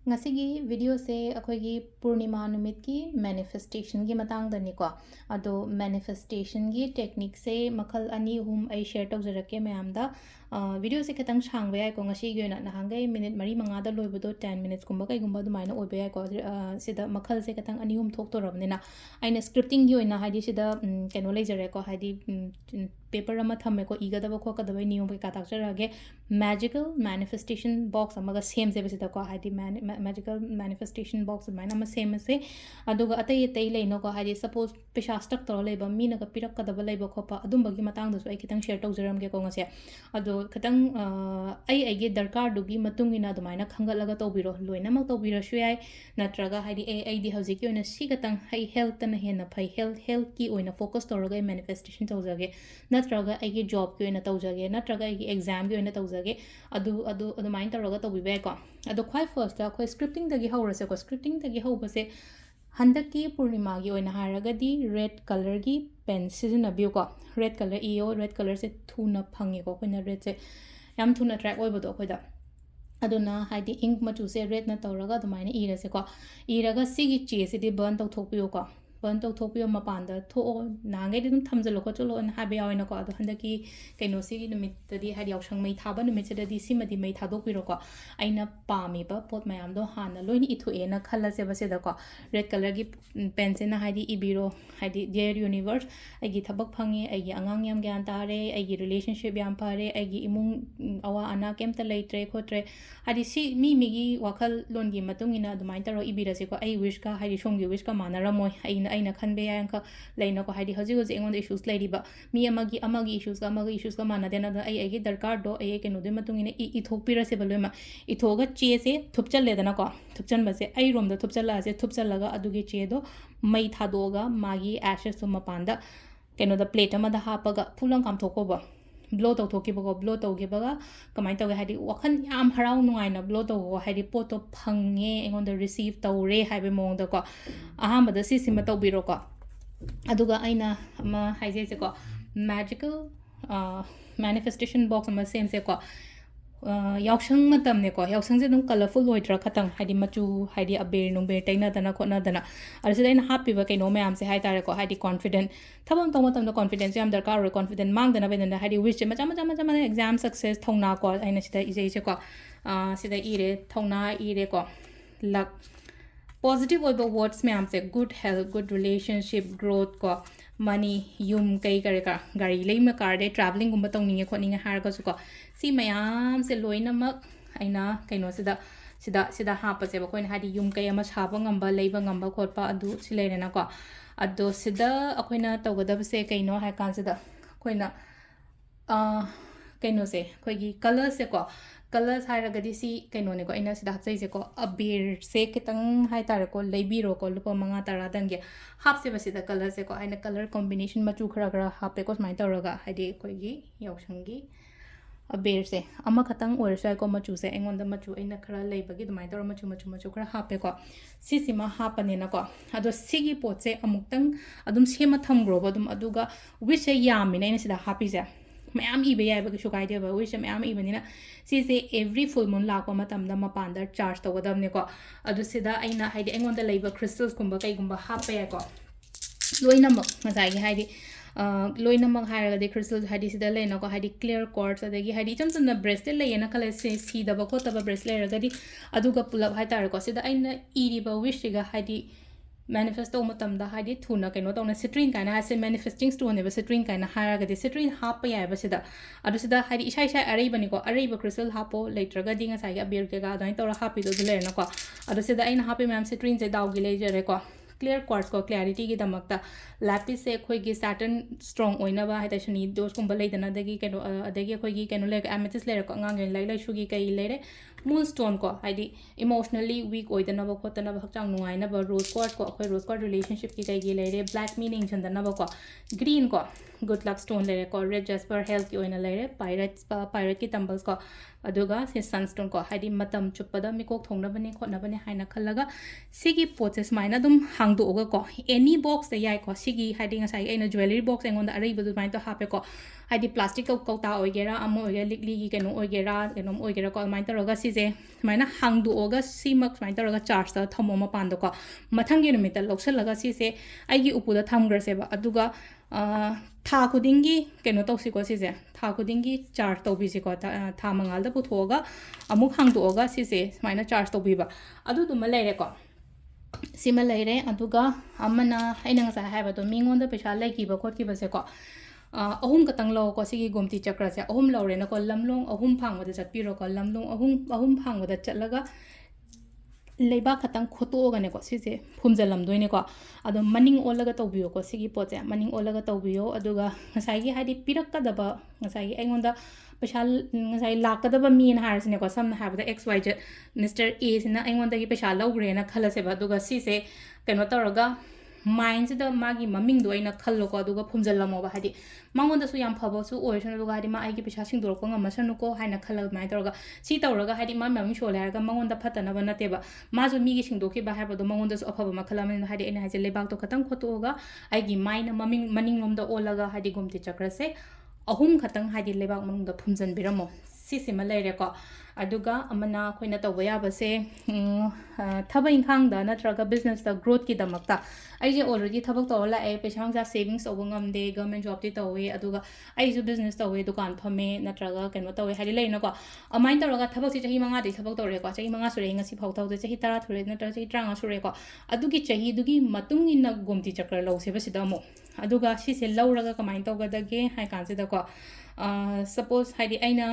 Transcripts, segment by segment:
Ngasigi video se akhoi Purnima numit ki manifestation gi matang dani ko ado manifestation gi technique se makhal ani hum ai share tok jarake mayam da video se khetang chang ba ko ngasi gi na hangai minute mari manga da loibo do 10 minutes kumba kai gumba du maina oi ba ko sida makhal se khetang ani hum thok to rabni na aina scripting gi oina haidi sida keno lei jare ko haidi paper ama thame ko iga da ko ka da bai niyom ka tak jarage magical manifestation box amaga same se besida ko haidi magical manifestation box maina ma same se aduga atai atai leino ko haidi suppose pesha stuck to leba mina ka pirak ka da leba khopa adum bagi matang da so ai kitang share tok jaram ge ko ngase ado kitang ai ge darkar dugi matung ina dumaina khangal laga to biro loina mak to biro shu ai natraga haidi ai di hauji ki oina si katang hai health na hena phai health ki oina focus to roga manifestation to jage natraga ai ge job ki oina to jage natraga ai ge exam ki oina to jage adu mind to roga to bibe ko ado khwai first da khoi scripting dagi hawrase ko scripting dagi hawbase handaki purnima gi oina haragadi red color gi pen season abiu ko red color eo red color se thuna phangi ko koina red se yam thuna track oibodo khoida aduna haidi ink machu se red na tawraga dumaina irase ko iraga sigi che se di burn to thokpiu ko burn to thokpiu mapanda tho nangai dum thamjalo ko cholo na habe yaina ko adu handaki kaino sigi numit di haidi yaoshang mai thaba numit se di simadi mai thadokpiro ko aina pami ba pot mayam do hana loini ithu ena khala se base da ko red color gi pen se na haidi ibiro haidi dear universe agi thabak phangi agi angang yam gyan tare agi relationship yam pare agi imung awa ana kemta leitre khotre haidi si mi gi wakhal lon gi matung ina dumai taro ibira se ko ai wish ka haidi shong gi wish ka manara moi aina khanbe yan ka leina ko haidi hoji hoji engon issues leiri ba mi amagi issues ka mana dena ai gi darkar do ai ke no de matung ina I thokpira se balema I thoga che se thupchal le dana ko thupchan ba se ai rom da thupchal la se thupchal laga adugi che do mai thadoga magi ashes to mapanda keno da plate ama da hapaga phulang kam thoko ba blow to thoki ba blow to ge ba kamai to ge hadi wakhan yam harau nuai na blow to go hadi pot to phange engon da receive to re haibe mong da ko aham da si sima to biro ko aduga aina ama haije se ko magical manifestation box ama same se ko yaoshang matam ne ko yaoshang je dum colorful oidra khatang haidi machu haidi aber nung be taina dana khona dana arsida ina happy ba kaino mayam se hai tare ko haidi confident thabam to matam da confidence yam darkar ro confident mang dana be dana haidi wish macha macha exam success thongna ko aina sida ije je ko sida ire thongna ire ko luck positive oiba words mayam se good health good relationship growth ko money yum kai kare ka gari leima car de traveling gumba tongninge khoninge har ka su ko si mayam se loina mak aina kaino sida ha pa se ba koina hadi yum kai ama chaba ngamba leiba ngamba khotpa adu silere na ko ado sida akoina tawgada se kaino ha kan sida koina kaino se khoigi color se ko colors hairagadi si kaino ne ko ina sida hapsai se ko abir se kitang hai tar ko leibiro ko lupa manga tara dange hap se basida color se ko aina color combination machu khara khara hape ko smai taraga haidi koigi yaoshangi abir se ama khatang orsai ko machu se engon da machu aina khara leibagi dumai tar machu khara hape ko si sima hapane na ko ado sigi pot se amuktang adum sema tham gro badum aduga wish yamina ina sida happy se mayam ibe yai ba shu kai de ba wish mayam ibenina si se every full moon lakwa matam da mapanda charge to gadam ne ko adu sida aina haidi engon da leiba crystals kumba kai gumba hape ya ko loina mak ngasai gi haidi loina mak hairaga de crystals haidi sida leina ko haidi clear quartz adagi haidi cham cham na bracelet leyena kala se si da ba ko ta ba bracelet raga di aduga pulap hai tar ko sida aina iri ba wish ga haidi manifest to matam da haidi thuna kaino tawna citrine kaina ha se manifesting stone ba citrine kaina haraga de citrine hapa ya ba sida adu sida haidi isai arei bani ko arei ba crystal hapo leitraga dinga sai ga beer ke ga dai tawra happy do le na ko adu sida aina happy ma'am citrine se dawgi lejare ko clear quartz ko clarity gi damakta lapis se khoi gi saturn strong oina ba haita shani dos kumba leidana dagi kaino adagi khoi gi kaino le amethyst le ko ngang lai lai shugi kai lere moonstone ko haidi emotionally weak oidana ba khotana ba hakchang nungai na ba rose quartz ko khoi rose quartz relationship ki kai gi lere black meaning chandana ba ko green ko good luck stone lere ko red jasper health ki oina lere pirate ki tumbles ko aduga se sunstone ko haidi matam chupada mikok thongna bani khotna bani haina khallaga sigi process maina dum hangdo ga ko any box da yai ko sigi haidi ngasai aina jewelry box engon da arei bu mai to hape ko ꯍꯥꯏꯗꯤ plastic ꯀꯧꯇꯥ ꯑꯣꯏꯒꯦꯔꯥ ꯑꯃ ꯑꯣꯏꯒꯦꯔꯥ ꯂꯤꯛꯂꯤꯒꯤ ꯀꯩꯅꯣ ꯑꯣꯏꯒꯦꯔꯥ ꯀꯩꯅꯣꯝ ꯑꯣꯏꯒꯦꯔꯥꯀꯣ ꯑꯗꯨꯃꯥꯏꯅ ꯇꯧꯔꯒ ꯁꯤꯁꯦ ꯁꯨꯃꯥꯏꯅ ꯍꯥꯡꯗꯣꯛꯑꯒ ꯁꯤꯃꯛ ꯁꯨꯃꯥꯏꯅ ꯇꯧꯔꯒ ꯆꯥꯔꯖꯇ ꯊꯝꯃꯣ ꯃꯄꯥꯟꯗꯀꯣ ꯃꯊꯪꯒꯤ ꯅꯨꯃꯤꯠꯇ ꯂꯧꯁꯜꯂꯒ ꯁꯤꯁꯦ ꯑꯩꯒꯤ ꯎꯄꯨꯗ ꯊꯝꯈ꯭ꯔꯁꯦꯕ ꯑꯗꯨꯒ ꯊꯥ ꯈꯨꯗꯤꯡꯒꯤ ꯀꯩꯅꯣ ꯇꯧꯁꯤꯀꯣ ꯁꯤꯁꯦ ꯊꯥ ꯈꯨꯗꯤꯡꯒꯤ ꯆꯥꯔꯖ ꯇꯧꯕꯤꯁꯤꯀꯣ ꯊꯥ ꯃꯉꯥꯜꯗ ꯄꯨꯊꯣꯛꯑꯒ ꯑꯃꯨꯛ ꯍꯥꯡꯗꯣꯛꯑꯒ ꯁꯤꯁꯦ ꯁꯨꯃꯥꯏꯅ ꯆꯥꯔꯖ ꯇꯧꯕꯤꯕ ꯑꯗꯨꯗꯨꯃ ꯂꯩꯔꯦꯀꯣ ꯁꯤꯃ ꯂꯩꯔꯦ ꯑꯗꯨꯒ ꯑꯃꯅ ꯑꯩꯅ ꯉꯁꯥꯏ ꯍꯥꯏꯕꯗꯣ ꯃꯤꯉꯣꯟꯗ ꯄꯩꯁꯥ ꯂꯩꯈꯤꯕ ꯈꯣꯠꯈꯤꯕꯁꯦꯀꯣ ꯑꯍꯨꯝ ꯈꯛꯇꯪ ꯂꯧꯀꯣ ꯁꯤꯒꯤ ꯒꯣꯝꯇꯤ ꯆꯀ꯭ꯔꯁꯦ ꯑꯍꯨꯝ ꯂꯧꯔꯦꯅꯀꯣ ꯂꯝꯂꯣꯡ ꯑꯍꯨꯝ ꯐꯥꯡꯕꯗ ꯆꯠꯄꯤꯔꯣꯀꯣ ꯂꯝꯂꯣꯡ ꯑꯍꯨꯝ ꯐꯥꯡꯕꯗ ꯆꯠꯂꯒ ꯂꯩꯕꯥꯛ ꯈꯛꯇꯪ ꯈꯣꯠꯇꯣꯛꯑꯒꯅꯦꯀꯣ ꯁꯤꯁꯦ ꯐꯨꯝꯖꯤꯜꯂꯝꯗꯣꯏꯅꯦꯀꯣ ꯑꯗꯣ ꯃꯅꯤꯡ ꯑꯣꯜꯂꯒ ꯇꯧꯕꯤꯌꯣꯀꯣ ꯁꯤꯒꯤ ꯄꯣꯠꯁꯦ ꯃꯅꯤꯡ ꯑꯣꯜꯂꯒ ꯇꯧꯕꯤꯌꯣ ꯑꯗꯨꯒ ꯉꯁꯥꯏꯒꯤ ꯍꯥꯏꯗꯤ ꯄꯤꯔꯛꯀꯗꯕ ꯉꯁꯥꯏꯒꯤ ꯑꯩꯉꯣꯟꯗ ꯄꯩꯁꯥ ꯉꯁꯥꯏ ꯂꯥꯛꯀꯗꯕ ꯃꯤꯅ ꯍꯥꯏꯔꯁꯤꯅꯦꯀꯣ ꯁꯝꯅ ꯍꯥꯏꯔꯕꯗ ꯑꯦꯛꯁ ꯋꯥꯏ ꯖꯦꯠ ꯃꯤꯁꯇꯔ ꯑꯦꯁꯤꯅ ꯑꯩꯉꯣꯟꯗꯒꯤ ꯄꯩꯁꯥ ꯂꯧꯈ꯭ꯔꯦꯅ ꯈꯜꯂꯁꯦꯕ ꯑꯗꯨꯒ ꯁꯤꯁꯦ ꯀꯩꯅꯣ ꯇꯧꯔꯒ ꯃꯥꯏꯟꯁꯤꯗ ꯃꯥꯒꯤ ꯃꯃꯤꯡꯗꯣ ꯑꯩꯅ ꯈꯜꯂꯣꯀꯣ ꯑꯗꯨꯒ ꯐꯨꯝꯖꯤꯜꯂꯝꯃꯣꯕ ꯍꯥꯏꯗꯤ ꯃꯉꯣꯟꯗꯁꯨ ꯌꯥꯝ ꯐꯕꯁꯨ ꯑꯣꯏꯔꯁꯅꯨ ꯑꯗꯨꯒ ꯍꯥꯏꯗꯤ ꯃꯥ ꯑꯩꯒꯤ ꯄꯩꯁꯥ ꯁꯤꯡꯗꯣꯔꯛꯄ ꯉꯝꯃꯁꯅꯨꯀꯣ ꯍꯥꯏꯅ ꯈꯜꯂꯒ ꯑꯗꯨꯃꯥꯏꯅ ꯇꯧꯔꯒ ꯁꯤ ꯇꯧꯔꯒ ꯍꯥꯏꯗꯤ ꯃꯥ ꯃꯃꯤꯡ ꯁꯣꯜꯂꯦ ꯍꯥꯏꯔꯒ ꯃꯉꯣꯟꯗ ꯐꯠꯇꯅꯕ ꯅꯠꯇꯦꯕ ꯃꯥꯁꯨ ꯃꯤꯒꯤ ꯁꯤꯡꯗꯣꯛꯈꯤꯕ ꯍꯥꯏꯕꯗꯣ ꯃꯉꯣꯟꯗꯁꯨ ꯑꯐꯕ ꯃꯈꯜ ꯑꯃꯅꯤꯅ ꯍꯥꯏꯗꯤ ꯑꯩꯅ ꯍꯥꯏꯁꯦ ꯂꯩꯕꯥꯛꯇꯣ ꯈꯇꯪ ꯈꯣꯠꯇꯣꯛꯑꯒ ꯑꯩꯒꯤ ꯃꯥꯏꯅ ꯃꯅꯤꯡꯂꯣꯝꯗ ꯑꯣꯜꯂꯒ ꯍꯥꯏꯗꯤ ꯒꯣꯝꯇꯤ ꯆꯀ꯭ꯔꯁꯦ ꯑꯍꯨꯝ ꯈꯛꯇꯪ ꯍꯥꯏꯗꯤ ꯂꯩꯕꯥꯛ ꯃꯅꯨꯡꯗ ꯐꯨꯝꯖꯤꯟꯕꯤꯔꯝꯃꯣ ꯁꯤꯁꯤꯃ ꯂꯩꯔꯦꯀꯣ ꯑꯗꯨꯒ ꯑꯃꯅ ꯑꯩꯈꯣꯏꯅ ꯇꯧꯕ ꯌꯥꯕꯁꯦ ꯊꯕꯛ ꯏꯪꯈꯥꯡꯗ ꯅꯠꯇ꯭ꯔꯒ ꯕꯤꯖꯤꯅꯦꯁꯇ ꯒ꯭ꯔꯣꯠꯀꯤꯗꯃꯛꯇ ꯑꯩꯁꯦ ꯑꯣꯜꯔꯦꯗꯤ ꯊꯕꯛ ꯇꯧꯔ ꯂꯥꯛꯑꯦ ꯄꯩꯁꯥ ꯅꯨꯡꯁꯥ ꯁꯦꯚꯤꯡꯁ ꯇꯧꯕ ꯉꯝꯗꯦ ꯒꯃꯦꯟ ꯖꯣꯕꯇꯤ ꯇꯧꯋꯦ ꯑꯗꯨꯒ ꯑꯩꯁꯨ ꯕꯤꯖꯤꯅꯦꯁ ꯇꯧꯋꯦ ꯗꯨꯀꯥꯟ ꯐꯝꯃꯦ ꯅꯠꯇ꯭ꯔꯒ ꯀꯩꯅꯣ ꯇꯧꯋꯦ ꯍꯥꯏꯗꯤ ꯂꯩꯅꯀꯣ ꯑꯗꯨꯃꯥꯏꯅ ꯇꯧꯔꯒ ꯊꯕꯛꯁꯦ ꯆꯍꯤ 5ꯗꯤ ꯊꯕꯛ ꯇꯧꯔꯦꯀꯣ ꯆꯍꯤ 5 ꯁꯨꯔꯦ ꯉꯁꯤ ꯐꯥꯎ ꯇꯧꯗꯦ ꯆꯍꯤ 10 ꯁꯨꯔꯦ ꯅꯠꯇ꯭ꯔꯒ ꯆꯍꯤ 50 ꯁꯨꯔꯦꯀꯣ ꯑꯗꯨꯒꯤ ꯆꯍꯤꯗꯨꯒꯤ ꯃꯇꯨꯡ ꯏꯟꯅ ꯒꯣꯝꯇꯤ ꯆꯀ꯭ꯔ ꯂꯧꯁꯦꯕ ꯁꯤꯗ ꯑꯃꯨꯛ ꯑꯗꯨꯒ ꯁꯤꯁꯦ ꯂꯧꯔꯒ ꯀꯃꯥꯏꯅ ꯇꯧꯒꯗꯒꯦ ꯍꯥꯏ ꯀꯥꯟꯁꯤꯗꯀꯣ ꯁꯄꯣꯁ ꯍꯥꯏꯗꯤ ꯑꯩꯅ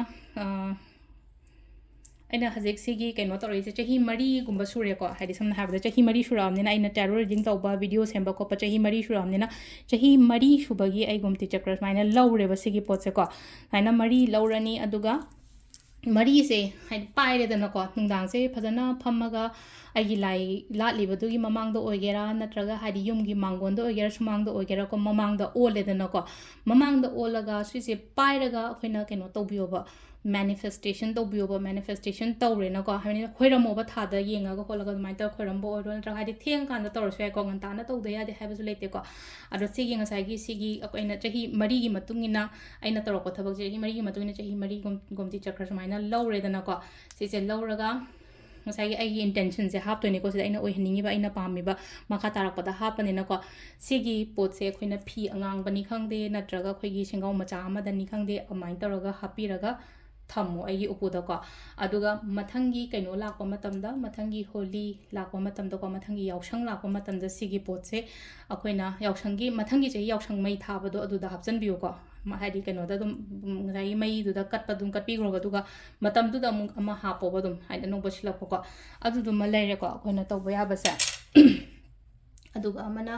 ꯍꯧꯖꯤꯛ ꯁꯤꯒꯤ ꯀꯩꯅꯣ ꯇꯧꯔꯛꯏꯁꯦ ꯆꯍꯤ 4ꯒꯨꯝꯕ ꯁꯨꯔꯦꯀꯣ ꯍꯥꯏꯗꯤ ꯁꯝꯅ ꯍꯥꯏꯔꯕꯗ ꯆꯍꯤ 4 ꯁꯨꯔꯛꯑꯕꯅꯤ나 ꯑꯩꯅ ꯇꯦꯔꯣ ꯔꯤꯗꯤꯡ ꯇꯧꯕ ꯚꯤडिꯑꯣ ꯁꯦꯝꯕ ꯈꯣꯠꯄ ꯆꯍꯤ 4 ꯁꯨꯔꯛꯑꯕꯅꯤना ꯆꯍꯤ 4 ꯁꯨꯕꯒꯤ ꯑꯩ ꯒꯣꯝꯇꯤ ꯆꯀ꯭ꯔ ꯁꯨꯃꯥꯏꯅ ꯂꯧꯔꯦꯕ ꯁꯤꯒꯤ ꯄꯣꯠꯁꯦꯀꯣ ꯁꯨꯃꯥꯏꯅ 4 ꯂꯧꯔꯅꯤ ꯑꯗꯨꯒ 4ꯁꯦ ꯍꯥꯏꯗꯤ ꯄꯥꯏꯔꯦꯗꯅꯀꯣ ꯅꯨꯡꯗꯥꯡꯁꯦ ꯐꯖꯅ ꯐꯝꯃꯒ ꯑꯩꯒꯤ ꯂꯥꯏ ꯂꯥꯠꯂꯤꯕꯗꯨꯒꯤ ꯃꯃꯥꯡꯗ ꯑꯣꯏꯒꯦꯔꯥ ꯅꯠꯇ꯭ꯔꯒ ꯍꯥꯏꯗꯤ ꯌꯨꯝꯒꯤ ꯃꯥꯡꯒꯣꯟꯗ ꯑꯣꯏꯒꯦꯔꯥ ꯁꯨꯃꯥꯡꯗ ꯑꯣꯏꯒꯦꯔꯥꯀꯣ ꯃꯃꯥꯡꯗ ꯑꯣꯜꯂꯦꯗꯅꯀꯣ ꯃꯃꯥꯡꯗ ꯑꯣꯜꯂꯒ ꯁꯤꯁꯦ ꯄꯥꯏꯔꯒ ꯑꯩꯈꯣꯏꯅ ꯀꯩꯅꯣ ꯇꯧꯕꯤꯌꯣꯕ ꯃꯦꯅꯤꯐꯦꯁꯇꯦꯁꯟ ꯇꯧꯕꯤꯌꯣꯕ ꯃꯦꯅꯤꯐꯦꯁꯇꯦꯁꯟ ꯇꯧꯔꯦꯅꯀꯣ ꯍꯥꯏꯕꯅꯤꯅ ꯈꯣꯏꯔꯝꯃꯣꯕ ꯊꯥꯗ ꯌꯦꯡꯉꯒ ꯈꯣꯠꯂꯒ ꯑꯗꯨꯃꯥꯏꯅ ꯇꯧꯔ ꯈꯣꯏꯔꯝꯕ ꯑꯣꯏꯔꯣ ꯅꯠꯇ꯭ꯔꯒ ꯍꯥꯏꯗꯤ ꯊꯦꯡꯀꯥꯟꯗ ꯇꯧꯔꯁꯨ ꯌꯥꯏꯀꯣ ꯉꯟꯇꯥꯅ ꯇꯧꯗ ꯌꯥꯗꯦ ꯍꯥꯏꯕꯁꯨ ꯂꯩꯇꯦꯀꯣ ꯑꯗꯣ ꯁꯤꯒꯤ ꯉꯁꯥꯏꯒꯤ ꯁꯤꯒꯤ ꯑꯩꯅ ꯆꯍꯤ 4ꯒꯤ ꯃꯇꯨꯡ ꯏꯟꯅ ꯑꯩꯅ ꯇꯧꯔꯛꯄ ꯊꯕꯛꯁꯦ ꯆꯍꯤ 4ꯒꯤ ꯃꯇꯨꯡ ꯏꯟꯅ ꯆꯍꯤ 4 ꯒꯣꯝꯇꯤ ꯆꯀ꯭ꯔ ꯁꯨꯃꯥꯏꯅ ꯂꯧꯔꯦꯗꯅꯀꯣ ꯁꯤꯁꯦ ꯂꯧꯔꯒ ꯉꯁꯥꯏꯒꯤ ꯑꯩꯒꯤ ꯏꯟꯇꯦꯟꯁꯟꯁꯦ ꯍꯥꯞꯇꯣꯏꯅꯦꯀꯣ ꯁꯤꯗ ꯑꯩꯅ ꯑꯣꯏꯍꯟꯅꯤꯡꯉꯤꯕ ꯑꯩꯅ ꯄꯥꯝꯃꯤꯕ ꯃꯈꯥ ꯇꯥꯔꯛꯄꯗ ꯍꯥꯞꯄꯅꯤꯅꯀꯣ ꯁꯤꯒꯤ ꯄꯣꯠꯁꯦ ꯑꯩꯈꯣꯏꯅ ꯐꯤ ꯑꯉꯥꯡꯕꯅꯤ ꯈꯪꯗꯦ ꯅꯠꯇ꯭ꯔꯒ ꯑꯩꯈꯣꯏꯒꯤ ꯁꯦꯡꯒꯥꯎ ꯃꯆꯥ ꯑꯃꯗꯅꯤ ꯈꯪꯗꯦ ꯑꯗꯨꯃꯥꯏꯅ ꯇꯧꯔꯒ ꯍꯥꯞꯄꯤꯔꯒ ꯊꯝꯃꯣ ꯑꯩꯒꯤ ꯎꯄꯨꯗꯀꯣ ꯑꯗꯨꯒ ꯃꯊꯪꯒꯤ ꯀꯩꯅꯣ ꯂꯥꯛꯄ ꯃꯇꯝꯗ ꯃꯊꯪꯒꯤ ꯍꯣꯂꯤ ꯂꯥꯛꯄ ꯃꯇꯝꯗꯀꯣ ꯃꯊꯪꯒꯤ ꯌꯥꯎꯁꯪ ꯂꯥꯛꯄ ꯃꯇꯝꯗ ꯁꯤꯒꯤ ꯄꯣꯠꯁꯦ ꯑꯩꯈꯣꯏꯅ ꯌꯥꯎꯁꯪꯒꯤ ꯃꯊꯪꯒꯤ ꯆꯍꯤ ꯌꯥꯎꯁꯪ ꯃꯩ ꯊꯥꯕꯗꯣ ꯑꯗꯨꯗ ꯍꯥꯞꯆꯤꯟꯕꯤꯌꯨꯀꯣ ꯍꯥꯏꯗꯤ ꯀꯩꯅꯣꯗ ꯑꯗꯨꯝ ꯉꯁꯥꯏꯒꯤ ꯃꯩꯗꯨꯗ ꯀꯠꯄ ꯑꯗꯨꯝ ꯀꯠꯄꯤꯈ꯭ꯔꯣꯕ ꯑꯗꯨꯒ ꯃꯇꯝꯗꯨꯗ ꯑꯃꯨꯛ ꯑꯃ ꯍꯥꯞꯄꯣꯕ ꯑꯗꯨꯝ ꯍꯥꯏꯗꯤ ꯑꯅꯧꯕ ꯁꯤꯜꯂꯛꯄꯀꯣ ꯑꯗꯨꯗꯨꯃ ꯂꯩꯔꯦꯀꯣ ꯑꯩꯈꯣꯏꯅ ꯇꯧꯕ ꯌꯥꯕꯁꯦ ꯑꯗꯨꯒ ꯑꯃꯅ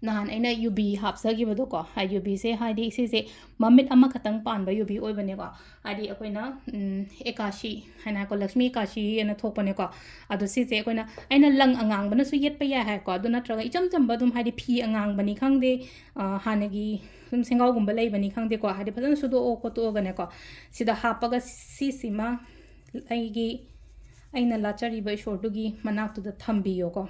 ꯅꯍꯥꯟ ꯑꯩꯅ ꯌꯨꯕꯤ ꯍꯥꯞꯆꯈꯤꯕꯗꯣꯀꯣ ꯌꯨꯕꯤꯁꯦ ꯍꯥꯏꯗꯤ ꯁꯤꯁꯦ ꯃꯃꯤꯠ ꯑꯃꯈꯛꯇꯪ ꯄꯥꯟꯕ ꯌꯨꯕꯤ ꯑꯣꯏꯕꯅꯦꯀꯣ ꯍꯥꯏꯗꯤ ꯑꯩꯈꯣꯏꯅ ꯑꯦꯀꯥꯁꯤ ꯍꯥꯏꯅꯀꯣ ꯂꯛꯁꯃꯤ ꯑꯦꯀꯥꯁꯤ ꯑꯅ ꯊꯣꯛꯄꯅꯦꯀꯣ ꯑꯗꯣ ꯁꯤꯁꯦ ꯑꯩꯅ ꯂꯪ ꯑꯉꯥꯡꯕꯅꯁꯨ ꯌꯦꯠꯄ ꯌꯥꯏ ꯍꯥꯏꯀꯣ ꯑꯗꯨ ꯅꯠꯇ꯭ꯔꯒ ꯏꯆꯝ ꯆꯝꯕ ꯑꯗꯨꯝ ꯍꯥꯏꯗꯤ ꯐꯤ ꯑꯉꯥꯡꯕꯅꯤ ꯈꯪꯗꯦ ꯍꯥꯟꯅꯒꯤ ꯁꯨꯝ ꯁꯦꯡꯒꯥꯎꯒꯨꯝꯕ ꯂꯩꯕꯅꯤ ꯈꯪꯗꯦꯀꯣ ꯍꯥꯏꯗꯤ ꯐꯖꯅ ꯁꯨꯗꯣꯛꯑꯣ ꯈꯣꯠꯇꯣꯛꯑꯒꯅꯦꯀꯣ ꯁꯤꯗ ꯍꯥꯞꯄꯒ ꯁꯤꯁꯤꯃ ꯑꯩꯅ ꯂꯥꯠꯆꯔꯤꯕ ꯏꯁꯣꯔꯗꯨꯒꯤ ꯃꯅꯥꯛꯇꯨꯗ ꯊꯝꯕꯤꯌꯣꯀꯣ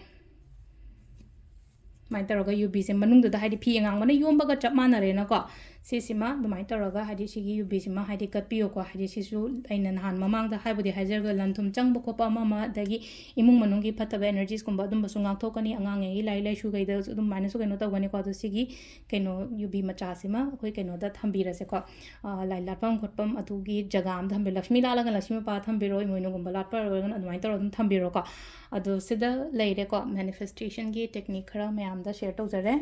ꯁꯨꯃꯥꯏꯅ ꯇꯧꯔꯒ ꯌꯨꯕꯤꯁꯦ ꯃꯅꯨꯡꯗꯨꯗ ꯍꯥꯏꯗꯤ ꯐꯤ ꯑꯉꯥꯡꯕꯅ ꯌꯣꯝꯕꯒ ꯆꯞ ꯃꯥꯟꯅꯔꯦꯅꯀꯣ ꯁꯤꯁꯤꯃ ꯑꯗꯨꯃꯥꯏꯅ ꯇꯧꯔꯒ ꯍꯥꯏꯗꯤ ꯁꯤꯒꯤ ꯌꯨꯕꯤꯁꯤꯃ ꯍꯥꯏꯗꯤ ꯀꯠꯄꯤꯌꯣꯀꯣ ꯍꯥꯏꯗꯤ ꯁꯤꯁꯨ ꯑꯩꯅ ꯅꯍꯥꯟ ꯃꯃꯥꯡꯗ ꯍꯥꯏꯖꯔꯒ ꯂꯟ ꯊꯨꯝ ꯆꯪꯕ ꯈꯣꯠꯄ ꯑꯃ ꯑꯗꯒꯤ ꯏꯃꯨꯡ ꯃꯅꯨꯡꯒꯤ ꯐꯠꯇꯕ ꯑꯦꯅꯔꯖꯤꯁꯀꯨꯝꯕ ꯑꯗꯨꯝꯕꯁꯨ ꯉꯥꯛꯊꯣꯛꯀꯅꯤ ꯑꯉꯥꯡꯉꯩꯒꯤ ꯂꯥꯏꯔꯤꯛ ꯂꯥꯏꯁꯨꯈꯩꯗꯁꯨ ꯑꯗꯨꯃꯥꯏꯅꯁꯨ ꯀꯩꯅꯣ ꯇꯧꯒꯅꯤꯀꯣ ꯑꯗꯣ ꯁꯤꯒꯤ ꯀꯩꯅꯣ ꯌꯨꯕꯤ ꯃꯆꯥꯁꯤꯃ ꯑꯩꯈꯣꯏ ꯀꯩꯅꯣꯗ ꯊꯝꯕꯤꯔꯁꯦꯀꯣ ꯂꯥꯏ ꯂꯥꯠꯐꯝ ꯈꯣꯠꯐꯝ ꯑꯗꯨꯒꯤ ꯖꯒꯥ ꯑꯃ ꯊꯝꯕꯤꯔꯣ ꯂꯛꯁꯃꯤ ꯂꯥꯠꯂꯒ ꯂꯛꯁꯃꯤ ꯃꯄꯥ ꯊꯝꯕꯤꯔꯣ ꯏꯃꯣꯏꯅꯨꯒꯨꯝꯕ ꯂꯥꯠꯄ ꯑꯣꯏꯔꯒꯅ ꯑꯗꯨꯃꯥꯏꯅ ꯇꯧꯔꯒ ꯑꯗꯨꯝ ꯊꯝꯕꯤꯔꯣꯀꯣ ꯑꯗꯣ ꯁꯤꯗ ꯂꯩꯔꯦꯀꯣ ꯃꯦꯅꯤꯐꯦꯁꯇꯦꯁꯟꯒꯤ ꯇꯦꯛꯅꯤꯛ ꯈꯔ ꯃꯌꯥꯝꯗ ꯁꯦꯌꯔ ꯇꯧꯖꯔꯦ